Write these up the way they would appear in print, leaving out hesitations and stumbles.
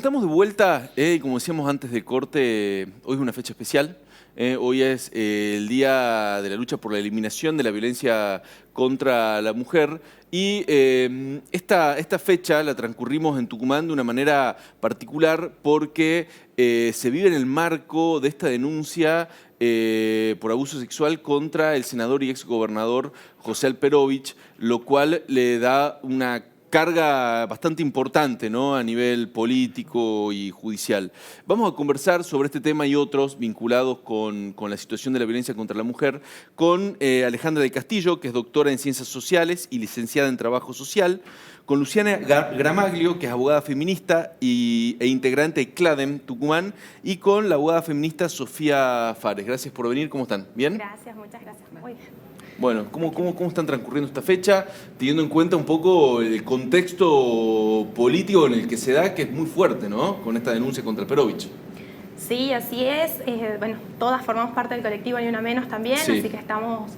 estamos de vuelta, como decíamos antes de corte, hoy es una fecha especial. Hoy es el Día de la Lucha por la Eliminación de la Violencia contra la Mujer y esta fecha la transcurrimos en Tucumán de una manera particular porque se vive en el marco de esta denuncia por abuso sexual contra el senador y exgobernador José Alperovich, lo cual le da una carga bastante importante, ¿no?, a nivel político y judicial. Vamos a conversar sobre este tema y otros vinculados con la situación de la violencia contra la mujer con Alejandra del Castillo, que es doctora en Ciencias Sociales y licenciada en Trabajo Social, con Luciana Gramaglio, que es abogada feminista e integrante de CLADEM Tucumán, y con la abogada feminista Sofía Fares. Gracias por venir. ¿Cómo están? ¿Bien? Gracias, muchas gracias. Muy bien. Bueno, ¿cómo están transcurriendo esta fecha, teniendo en cuenta un poco el contexto político en el que se da, que es muy fuerte, ¿no?, con esta denuncia contra Alperovich? Sí, así es. Bueno, todas formamos parte del colectivo Ni Una Menos también, Sí. Así que estamos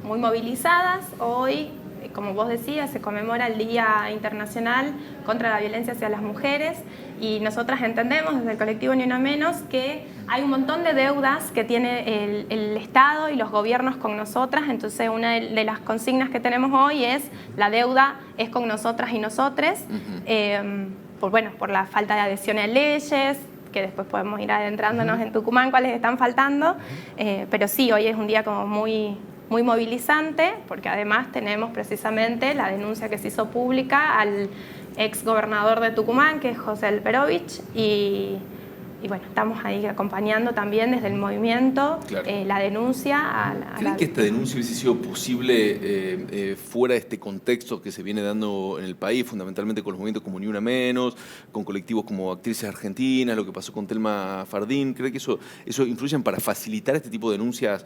muy movilizadas. Hoy, como vos decías, se conmemora el Día Internacional contra la Violencia hacia las Mujeres y nosotras entendemos desde el colectivo Ni Una Menos que hay un montón de deudas que tiene el Estado y los gobiernos con nosotras. Entonces, una de las consignas que tenemos hoy es: la deuda es con nosotras y nosotres, por la falta de adhesión a leyes, que después podemos ir adentrándonos en Tucumán cuáles están faltando, pero sí, hoy es un día como muy movilizante, porque además tenemos precisamente la denuncia que se hizo pública al ex gobernador de Tucumán, que es José Alperovich, y bueno, estamos ahí acompañando también desde el movimiento. Claro. La denuncia ¿Creen que esta denuncia hubiese sido posible fuera de este contexto que se viene dando en el país, fundamentalmente con los movimientos como Ni Una Menos, con colectivos como Actrices Argentinas, lo que pasó con Telma Fardín? ¿Cree que eso influye para facilitar este tipo de denuncias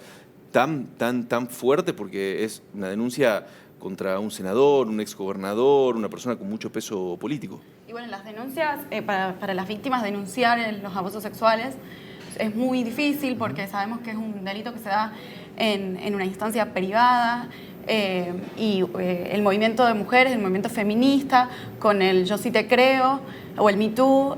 tan fuerte? Porque es una denuncia contra un senador, un exgobernador, una persona con mucho peso político. Y bueno, las denuncias, para las víctimas denunciar los abusos sexuales es muy difícil porque sabemos que es un delito que se da en una instancia privada, y el movimiento de mujeres, el movimiento feminista, con el Yo Sí Te Creo o el Me Too,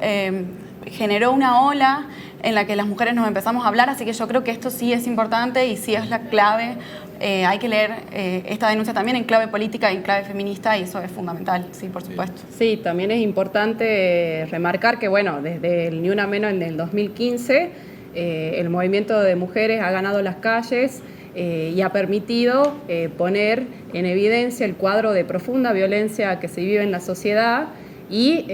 generó una ola en la que las mujeres nos empezamos a hablar, así que yo creo que esto sí es importante y sí es la clave. Hay que leer esta denuncia también en clave política y en clave feminista, y eso es fundamental, sí, por supuesto. Sí, también es importante remarcar que, bueno, desde el Ni Una Menos en el 2015, el movimiento de mujeres ha ganado las calles y ha permitido poner en evidencia el cuadro de profunda violencia que se vive en la sociedad y,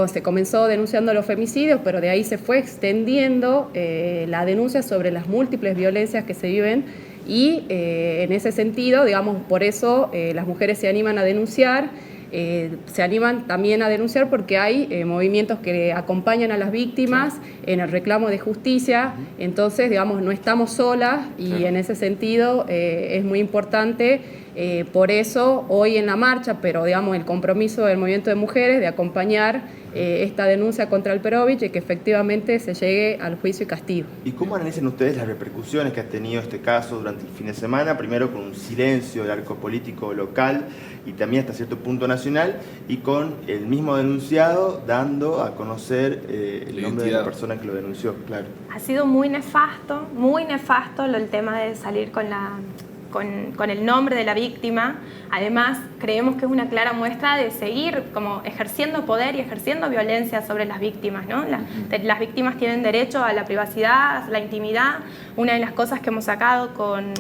se comenzó denunciando los femicidios, pero de ahí se fue extendiendo la denuncia sobre las múltiples violencias que se viven y en ese sentido, digamos, por eso las mujeres se animan a denunciar, se animan también a denunciar porque hay movimientos que acompañan a las víctimas en el reclamo de justicia. Entonces, digamos, no estamos solas y en ese sentido es muy importante. Por eso hoy en la marcha, pero digamos el compromiso del movimiento de mujeres de acompañar esta denuncia contra Alperovich y que efectivamente se llegue al juicio y castigo. ¿Y cómo analizan ustedes las repercusiones que ha tenido este caso durante el fin de semana? Primero con un silencio del arco político local y también hasta cierto punto nacional, y con el mismo denunciado dando a conocer el nombre de la persona que lo denunció. Claro. Ha sido muy nefasto el tema de salir con el nombre de la víctima. Además, creemos que es una clara muestra de seguir como ejerciendo poder y ejerciendo violencia sobre las víctimas, ¿no? Las víctimas tienen derecho a la privacidad, a la intimidad. Una de las cosas que hemos sacado con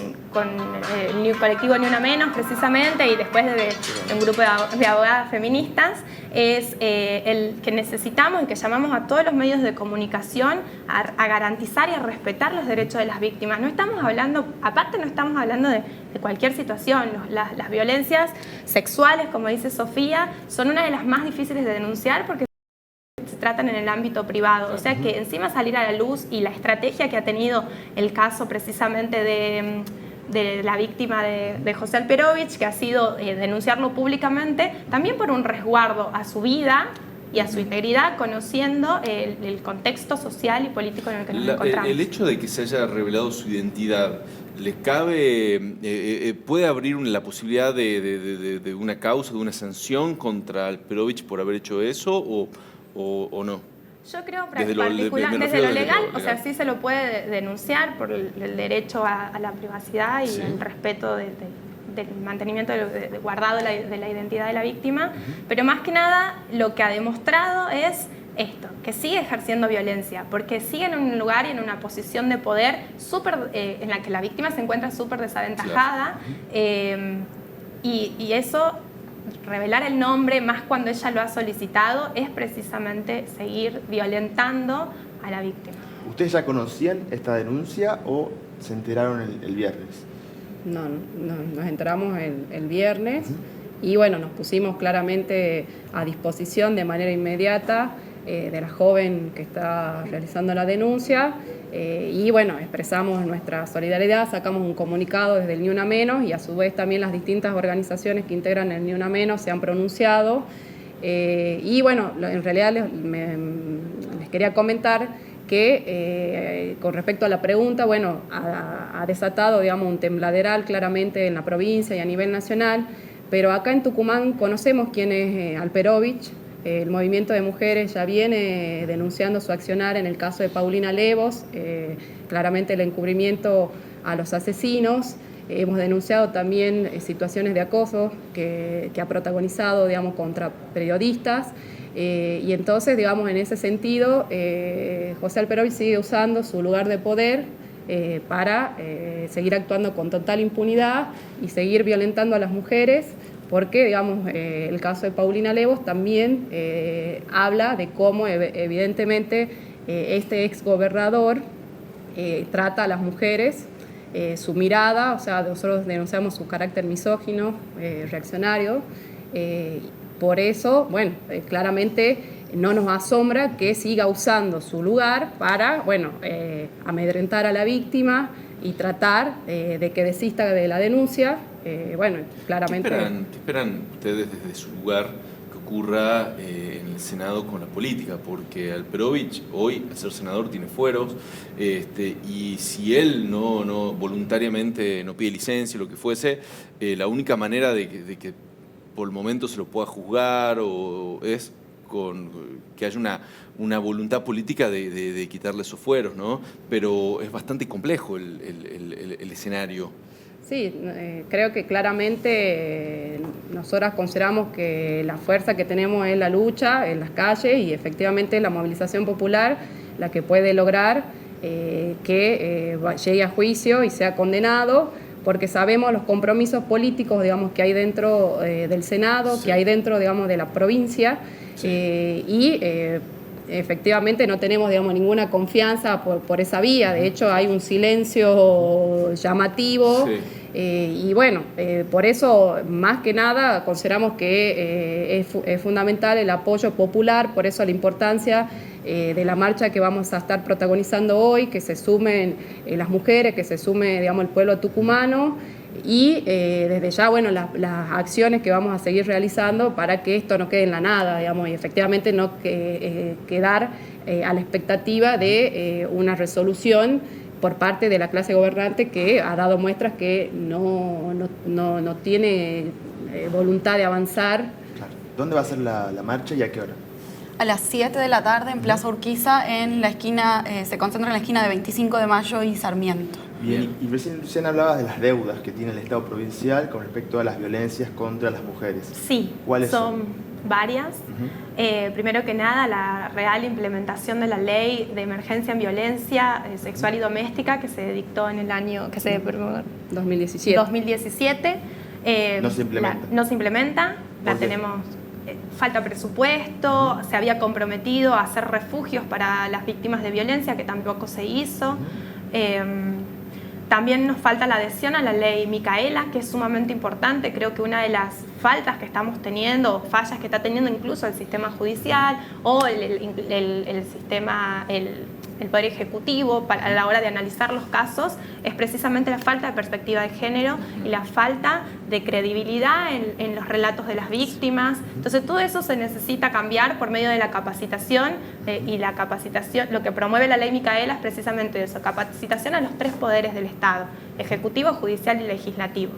el colectivo Ni Una Menos, precisamente, y después de un grupo de abogadas feministas, es el que necesitamos y que llamamos a todos los medios de comunicación a garantizar y a respetar los derechos de las víctimas. No estamos hablando de cualquier situación. Las violencias sexuales, como dice Sofía, son una de las más difíciles de denunciar porque se tratan en el ámbito privado. O sea que encima salir a la luz, y la estrategia que ha tenido el caso precisamente de la víctima de José Alperovich, que ha sido denunciarlo públicamente, también por un resguardo a su vida y a su integridad, conociendo el contexto social y político en el que nos encontramos. El hecho de que se haya revelado su identidad, ¿les cabe, puede abrir la posibilidad de una causa, de una sanción contra Alperovich por haber hecho eso? o no? Yo creo Desde lo legal, o sea, sí se lo puede denunciar por el derecho a la privacidad y el respeto del mantenimiento guardado de la identidad de la víctima, pero más que nada lo que ha demostrado es esto, que sigue ejerciendo violencia, porque sigue en un lugar y en una posición de poder en la que la víctima se encuentra súper desaventajada, y eso, revelar el nombre, más cuando ella lo ha solicitado, es precisamente seguir violentando a la víctima. ¿Ustedes ya conocían esta denuncia o se enteraron el viernes? No, nos enteramos el viernes y bueno, nos pusimos claramente a disposición de manera inmediata de la joven que está realizando la denuncia, y bueno, expresamos nuestra solidaridad, sacamos un comunicado desde el Ni Una Menos y a su vez también las distintas organizaciones que integran el Ni Una Menos se han pronunciado, y bueno, en realidad les quería comentar que con respecto a la pregunta, bueno, ha desatado, digamos, un tembladeral claramente en la provincia y a nivel nacional, pero acá en Tucumán conocemos quién es Alperovich. El movimiento de mujeres ya viene denunciando su accionar en el caso de Paulina Levos, claramente el encubrimiento a los asesinos. Hemos denunciado también situaciones de acoso que ha protagonizado, digamos, contra periodistas. Y entonces, digamos, en ese sentido, José Alperovich sigue usando su lugar de poder para seguir actuando con total impunidad y seguir violentando a las mujeres, porque, digamos, el caso de Paulina Levos también habla de cómo, evidentemente, este exgobernador trata a las mujeres, su mirada, o sea, nosotros denunciamos su carácter misógino, reaccionario. Por eso, bueno, claramente no nos asombra que siga usando su lugar para, bueno, amedrentar a la víctima y tratar de que desista de la denuncia. Bueno, claramente... ¿Qué esperan ustedes desde su lugar que ocurra en el Senado con la política? Porque Alperovich hoy, al ser senador, tiene fueros, y si él no voluntariamente no pide licencia o lo que fuese, la única manera de que por el momento se lo pueda juzgar o es con que haya una voluntad política de quitarle esos fueros, ¿no? Pero es bastante complejo el escenario. Sí, creo que claramente nosotras consideramos que la fuerza que tenemos es la lucha en las calles y efectivamente la movilización popular la que puede lograr que llegue a juicio y sea condenado, porque sabemos los compromisos políticos, digamos, que hay dentro del Senado, que hay dentro, digamos, de la provincia, y efectivamente no tenemos, digamos, ninguna confianza por esa vía. De hecho, hay un silencio llamativo. Y bueno, por eso, más que nada, consideramos que es fundamental el apoyo popular, por eso la importancia de la marcha que vamos a estar protagonizando hoy, que se sumen las mujeres, que se sume, digamos, el pueblo tucumano, y desde ya, bueno, las acciones que vamos a seguir realizando para que esto no quede en la nada, digamos, y efectivamente no quedar a la expectativa de una resolución por parte de la clase gobernante, que ha dado muestras que no tiene voluntad de avanzar. Claro. ¿Dónde va a ser la marcha y a qué hora? A las 7 de la tarde en Plaza Urquiza, en la esquina, se concentra en la esquina de 25 de Mayo y Sarmiento. Bien, y recién Luciana hablabas de las deudas que tiene el Estado provincial con respecto a las violencias contra las mujeres. Sí, ¿cuáles son varias. Primero que nada, la real implementación de la Ley de Emergencia en Violencia Sexual y Doméstica, que se dictó en el año 2017. No se implementa. No se implementa, la tenemos... Falta presupuesto, se había comprometido a hacer refugios para las víctimas de violencia, que tampoco se hizo. También nos falta la adhesión a la ley Micaela, que es sumamente importante. Creo que una de las faltas que estamos teniendo, fallas que está teniendo incluso el sistema judicial o el sistema, el Poder Ejecutivo a la hora de analizar los casos, es precisamente la falta de perspectiva de género y la falta de credibilidad en los relatos de las víctimas. Entonces todo eso se necesita cambiar por medio de la capacitación, y la capacitación, lo que promueve la ley Micaela es precisamente eso, capacitación a los tres poderes del Estado, ejecutivo, judicial y legislativo.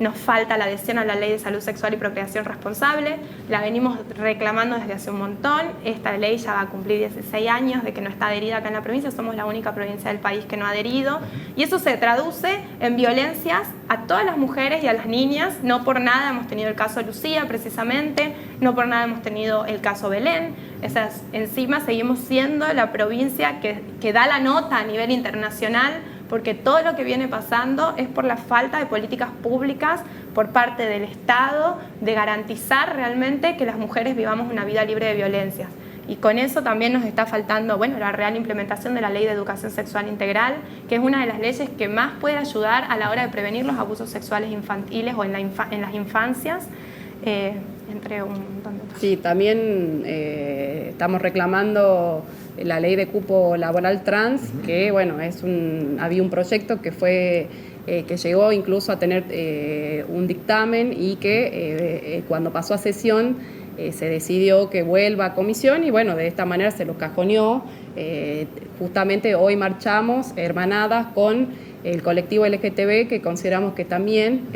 nos falta la adhesión a la Ley de Salud Sexual y Procreación Responsable. La venimos reclamando desde hace un montón. Esta ley ya va a cumplir 16 años de que no está adherida acá en la provincia. Somos la única provincia del país que no ha adherido. Y eso se traduce en violencias a todas las mujeres y a las niñas. No por nada hemos tenido el caso Lucía, precisamente. No por nada hemos tenido el caso Belén. Encima seguimos siendo la provincia que da la nota a nivel internacional, porque todo lo que viene pasando es por la falta de políticas públicas por parte del Estado de garantizar realmente que las mujeres vivamos una vida libre de violencias. Y con eso también nos está faltando, bueno, la real implementación de la Ley de Educación Sexual Integral, que es una de las leyes que más puede ayudar a la hora de prevenir los abusos sexuales infantiles o en las infancias, entre un montón de otras. Sí, también estamos reclamando la ley de cupo laboral trans, que bueno, había un proyecto que fue que llegó incluso a tener un dictamen y que cuando pasó a sesión se decidió que vuelva a comisión y bueno, de esta manera se lo cajoneó. Justamente hoy marchamos hermanadas con el colectivo LGTB, que consideramos que también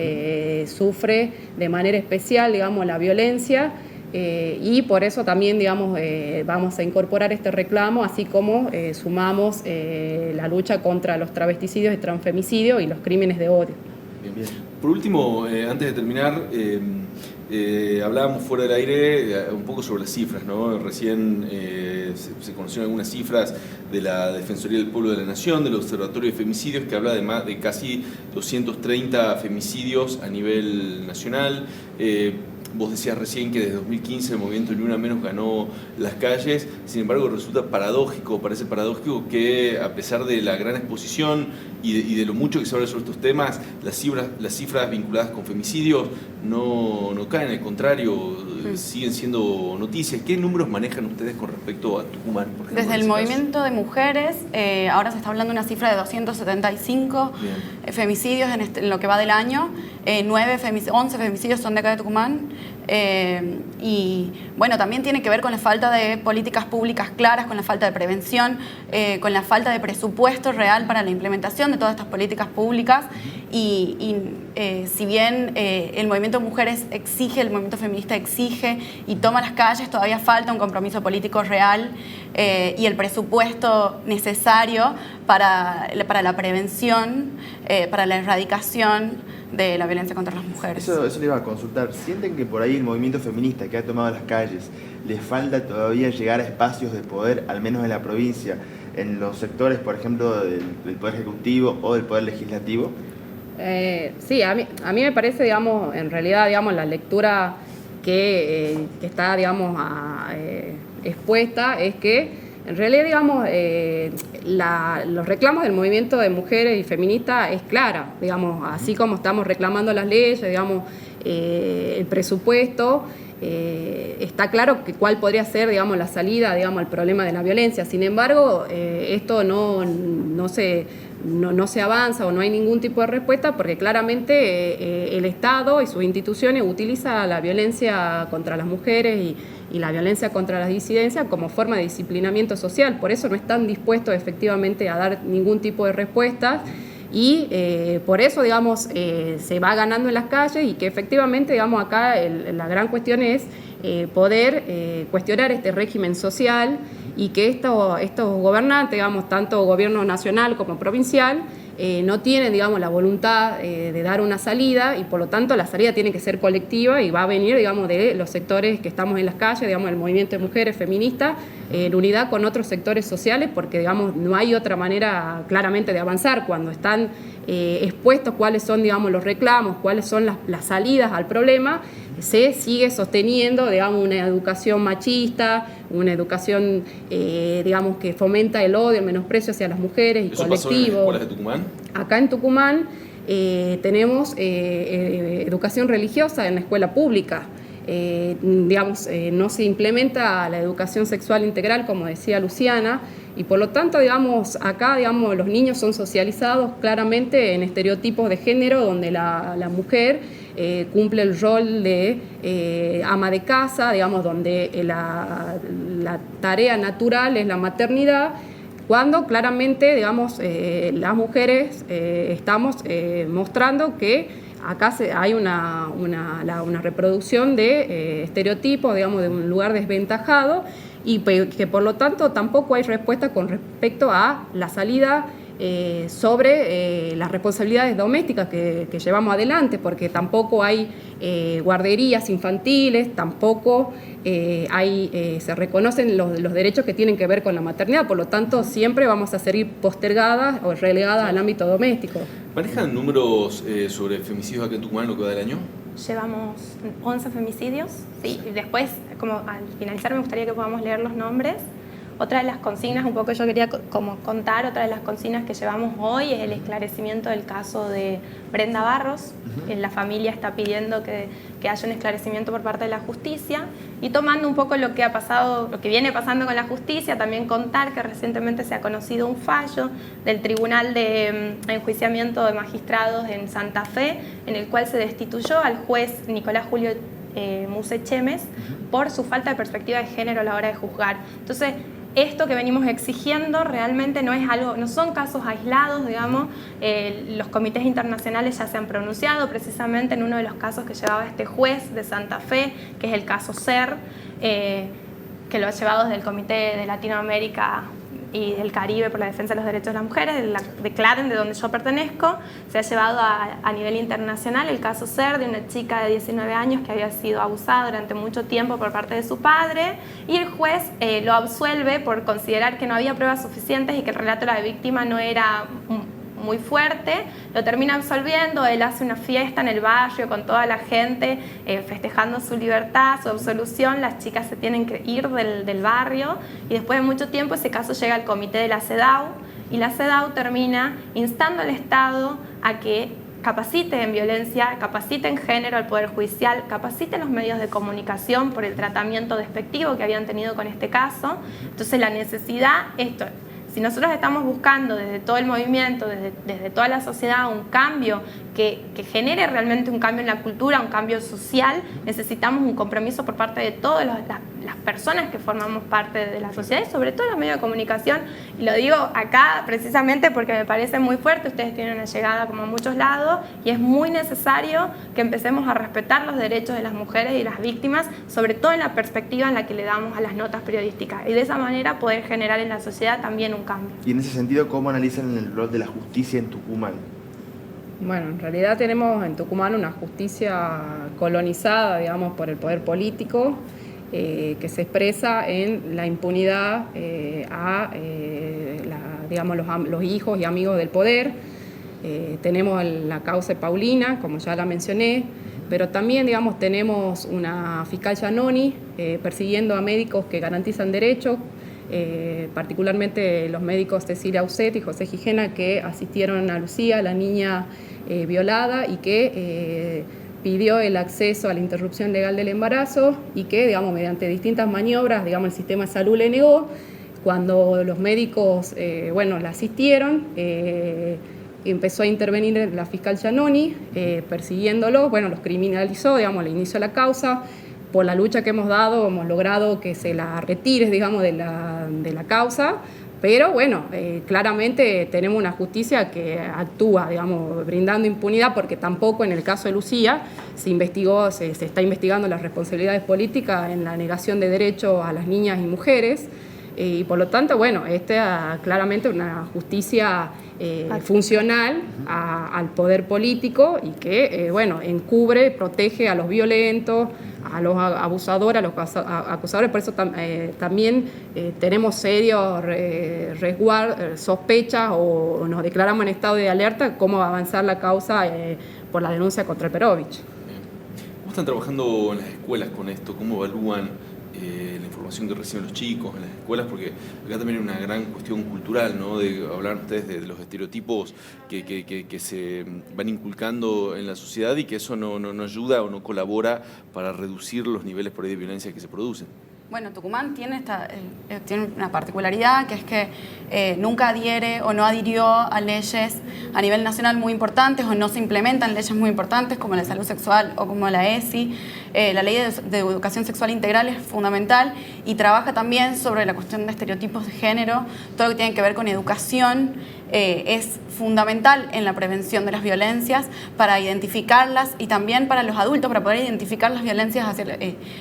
sufre de manera especial, digamos, la violencia. Y por eso también, digamos, vamos a incorporar este reclamo, así como sumamos la lucha contra los travesticidios y transfemicidios y los crímenes de odio. Bien, bien. Por último, antes de terminar, hablábamos fuera del aire un poco sobre las cifras, ¿no? Recién se conocieron algunas cifras de la Defensoría del Pueblo de la Nación, del Observatorio de Femicidios, que habla de casi 230 femicidios a nivel nacional. Vos decías recién que desde 2015 el movimiento Ni Una Menos ganó las calles, sin embargo parece paradójico que a pesar de la gran exposición y de lo mucho que se habla sobre estos temas, las cifras vinculadas con femicidios no caen, al contrario, siguen siendo noticias. ¿Qué números manejan ustedes con respecto a Tucumán, por ejemplo? Desde el movimiento de mujeres, ahora se está hablando de una cifra de 275 femicidios en lo que va del año. 11 femicidios son de acá de Tucumán. Y bueno, también tiene que ver con la falta de políticas públicas claras, con la falta de prevención, con la falta de presupuesto real para la implementación de todas estas políticas públicas. Y si bien el movimiento de mujeres exige, el movimiento feminista exige y toma las calles, todavía falta un compromiso político real y el presupuesto necesario para la prevención, para la erradicación de la violencia contra las mujeres. Eso le iba a consultar. ¿Sienten que por ahí el movimiento feminista que ha tomado las calles les falta todavía llegar a espacios de poder, al menos en la provincia, en los sectores, por ejemplo, del Poder Ejecutivo o del Poder Legislativo? Sí, a mí me parece, digamos, en realidad, digamos, la lectura que está, digamos, expuesta es que en realidad, digamos, los reclamos del movimiento de mujeres y feministas es clara, digamos, así como estamos reclamando las leyes, digamos, el presupuesto, está claro que cuál podría ser, digamos, la salida, digamos, al problema de la violencia. Sin embargo, esto no se avanza o no hay ningún tipo de respuesta porque claramente el Estado y sus instituciones utilizan la violencia contra las mujeres y la violencia contra las disidencias como forma de disciplinamiento social. Por eso no están dispuestos efectivamente a dar ningún tipo de respuestas y por eso, digamos, se va ganando en las calles y que efectivamente, digamos, acá la gran cuestión es poder cuestionar este régimen social y que estos gobernantes, digamos, tanto gobierno nacional como provincial, no tienen, digamos, la voluntad de dar una salida y por lo tanto la salida tiene que ser colectiva y va a venir, digamos, de los sectores que estamos en las calles, digamos, el movimiento de mujeres feministas, en unidad con otros sectores sociales, porque, digamos, no hay otra manera claramente de avanzar cuando están expuestos cuáles son, digamos, los reclamos, cuáles son las salidas al problema. Se sigue sosteniendo, digamos, una educación machista, una educación, digamos, que fomenta el odio, el menosprecio hacia las mujeres y ¿Eso colectivo. pasó en las escuelas de Tucumán? Acá en Tucumán tenemos educación religiosa en la escuela pública. Digamos, no se implementa la educación sexual integral, como decía Luciana, y por lo tanto, digamos, acá, digamos, los niños son socializados claramente en estereotipos de género, donde la mujer cumple el rol de ama de casa, digamos, donde la tarea natural es la maternidad, cuando claramente, digamos, las mujeres estamos mostrando que acá hay una reproducción de estereotipos, digamos, de un lugar desventajado, y que por lo tanto tampoco hay respuesta con respecto a la salida sobre las responsabilidades domésticas que llevamos adelante, porque tampoco hay guarderías infantiles, tampoco se reconocen los derechos que tienen que ver con la maternidad, por lo tanto siempre vamos a seguir postergadas o relegadas al ámbito doméstico. ¿Manejan números sobre femicidios acá en Tucumán lo que va del año? Llevamos 11 femicidios, sí, y después, como al finalizar, me gustaría que podamos leer los nombres. Otra de las consignas, un poco yo quería como contar, otra de las consignas que llevamos hoy es el esclarecimiento del caso de Brenda Barros. La familia está pidiendo que haya un esclarecimiento por parte de la justicia, y tomando un poco lo que ha pasado, lo que viene pasando con la justicia, también contar que recientemente se ha conocido un fallo del Tribunal de Enjuiciamiento de Magistrados en Santa Fe, en el cual se destituyó al juez Nicolás Julio Muse Chemes por su falta de perspectiva de género a la hora de juzgar. Entonces, esto que venimos exigiendo realmente no son casos aislados, digamos. Los comités internacionales ya se han pronunciado precisamente en uno de los casos que llevaba este juez de Santa Fe, que es el caso SER, que lo ha llevado desde el Comité de Latinoamérica y del Caribe por la defensa de los derechos de las mujeres, de CLADEN, de donde yo pertenezco. Se ha llevado a nivel internacional el caso SER, de una chica de 19 años que había sido abusada durante mucho tiempo por parte de su padre, y el juez lo absuelve por considerar que no había pruebas suficientes y que el relato de la víctima no era muy fuerte. Lo termina absolviendo, él hace una fiesta en el barrio con toda la gente festejando su libertad, su absolución. Las chicas se tienen que ir del barrio, y después de mucho tiempo ese caso llega al comité de la CEDAW, y la CEDAW termina instando al Estado a que capacite en violencia, capacite en género al Poder Judicial, capacite los medios de comunicación por el tratamiento despectivo que habían tenido con este caso. Entonces la necesidad, si nosotros estamos buscando desde todo el movimiento, desde toda la sociedad, un cambio que genere realmente un cambio en la cultura, un cambio social, necesitamos un compromiso por parte de todas las personas que formamos parte de la sociedad, y sobre todo los medios de comunicación. Y lo digo acá precisamente porque me parece muy fuerte. Ustedes tienen una llegada como a muchos lados, y es muy necesario que empecemos a respetar los derechos de las mujeres y las víctimas, sobre todo en la perspectiva en la que le damos a las notas periodísticas, y de esa manera poder generar en la sociedad también un cambio. Y en ese sentido, ¿cómo analizan el rol de la justicia en Tucumán? Bueno, en realidad tenemos en Tucumán una justicia colonizada, digamos, por el poder político, que se expresa en la impunidad los hijos y amigos del poder. Tenemos la causa de Paulina, como ya la mencioné, pero también, digamos, tenemos una fiscal Giannoni persiguiendo a médicos que garantizan derechos, particularmente los médicos Cecilia Auset y José Gijena, que asistieron a Lucía, la niña violada, y que pidió el acceso a la interrupción legal del embarazo, y que, digamos, mediante distintas maniobras, digamos, el sistema de salud le negó. Cuando los médicos, la asistieron, empezó a intervenir la fiscal Giannoni, persiguiéndolos, los criminalizó, digamos, le inició la causa. Por la lucha que hemos dado, hemos logrado que se la retire, digamos, de la causa, pero claramente tenemos una justicia que actúa, digamos, brindando impunidad, porque tampoco en el caso de Lucía se está investigando las responsabilidades políticas en la negación de derechos a las niñas y mujeres, y por lo tanto, esta claramente una justicia funcional al poder político, y que, encubre, protege a los violentos, a los abusadores, a los acusadores. Por eso también tenemos serios sospechas, o nos declaramos en estado de alerta cómo va a avanzar la causa por la denuncia contra Perovich. ¿Cómo están trabajando en las escuelas con esto? ¿Cómo evalúan la información que reciben los chicos en las escuelas? Porque acá también hay una gran cuestión cultural, ¿no? De hablar ustedes de los estereotipos que se van inculcando en la sociedad, y que eso no ayuda o no colabora para reducir los niveles por ahí de violencia que se producen. Bueno, Tucumán tiene una particularidad, que es que nunca adhiere o no adhirió a leyes a nivel nacional muy importantes, o no se implementan leyes muy importantes como la salud sexual o como la ESI. La ley de educación sexual integral es fundamental y trabaja también sobre la cuestión de estereotipos de género. Todo lo que tiene que ver con educación es fundamental en la prevención de las violencias, para identificarlas y también para los adultos, para poder identificar las violencias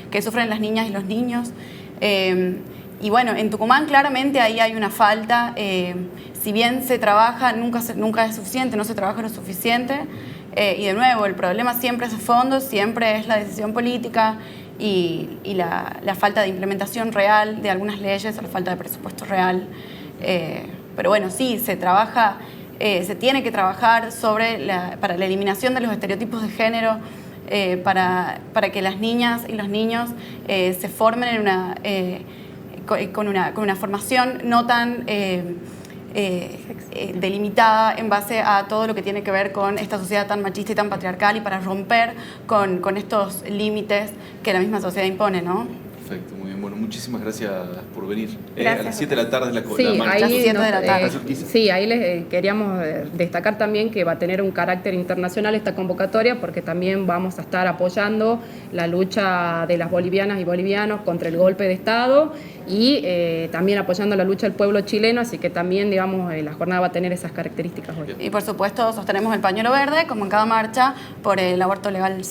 que sufren las niñas y los niños. Y bueno, en Tucumán claramente ahí hay una falta. Si bien se trabaja, nunca es suficiente, no se trabaja lo suficiente. Y de nuevo, el problema siempre es el fondo, siempre es la decisión política y la falta de implementación real de algunas leyes, la falta de presupuesto real. Pero bueno, sí, se tiene que trabajar para la eliminación de los estereotipos de género, para que las niñas y los niños se formen con una formación no tan delimitada en base a todo lo que tiene que ver con esta sociedad tan machista y tan patriarcal, y para romper con estos límites que la misma sociedad impone, ¿no? Perfecto, muy bien. Bueno, muchísimas gracias por venir. Gracias. A las 7 de la tarde la Sí, marcha. ahí, 7 de la tarde. sí, ahí les queríamos destacar también que va a tener un carácter internacional esta convocatoria, porque también vamos a estar apoyando la lucha de las bolivianas y bolivianos contra el golpe de Estado y también apoyando la lucha del pueblo chileno, así que también, digamos, la jornada va a tener esas características hoy. Y por supuesto sostenemos el pañuelo verde, como en cada marcha, por el aborto legal.